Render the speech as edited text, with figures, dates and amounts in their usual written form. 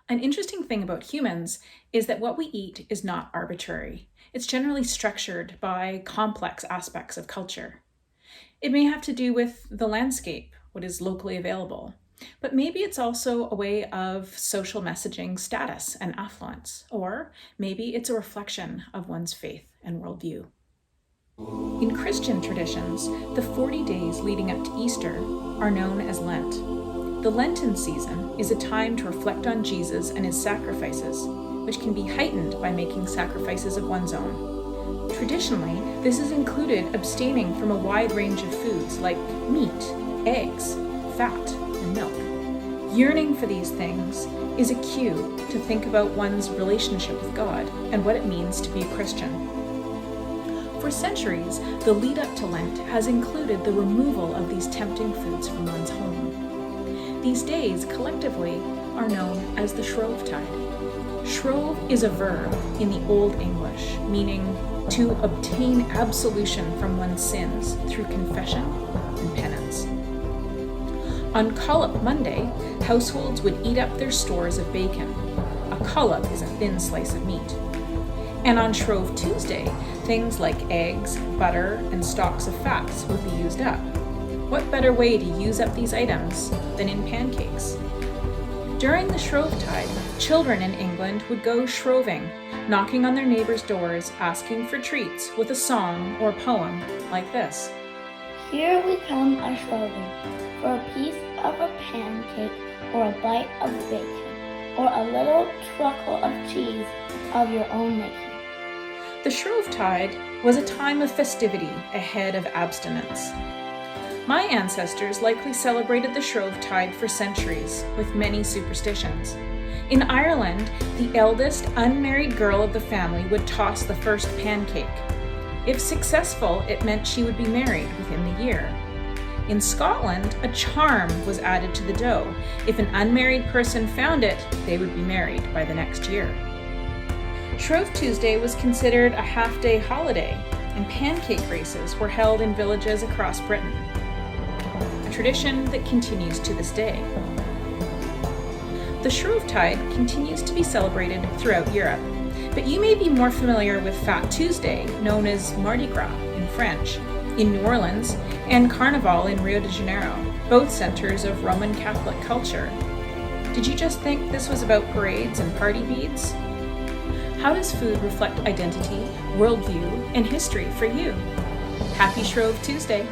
An interesting thing about humans is that what we eat is not arbitrary. It's generally structured by complex aspects of culture. It may have to do with the landscape, what is locally available, but maybe it's also a way of social messaging status and affluence, or maybe it's a reflection of one's faith and worldview. In Christian traditions, the 40 days leading up to Easter are known as Lent. The Lenten season is a time to reflect on Jesus and his sacrifices, which can be heightened by making sacrifices of one's own. Traditionally, this has included abstaining from a wide range of foods like meat, eggs, fat, and milk. Yearning for these things is a cue to think about one's relationship with God and what it means to be a Christian. For centuries, the lead up to Lent has included the removal of these tempting foods from one's home. These days, collectively, are known as the Shrovetide. Shrove is a verb in the Old English, meaning to obtain absolution from one's sins through confession and penance. On Collop Monday, households would eat up their stores of bacon. A collop is a thin slice of meat. And on Shrove Tuesday, things like eggs, butter, and stalks of fats would be used up. What better way to use up these items than in pancakes? During the Shrovetide, children in England would go shroving, knocking on their neighbors' doors, asking for treats with a song or poem like this. Here we come a-shroving, for a piece of a pancake, or a bite of bacon, or a little truckle of cheese of your own making. The Shrovetide was a time of festivity ahead of abstinence. My ancestors likely celebrated the Shrovetide for centuries, with many superstitions. In Ireland, the eldest unmarried girl of the family would toss the first pancake. If successful, it meant she would be married within the year. In Scotland, a charm was added to the dough. If an unmarried person found it, they would be married by the next year. Shrove Tuesday was considered a half-day holiday, and pancake races were held in villages across Britain. A tradition that continues to this day. The Shrovetide continues to be celebrated throughout Europe, but you may be more familiar with Fat Tuesday, known as Mardi Gras in French, in New Orleans, and Carnival in Rio de Janeiro, both centers of Roman Catholic culture. Did you just think this was about parades and party beads? How does food reflect identity, worldview, and history for you? Happy Shrove Tuesday!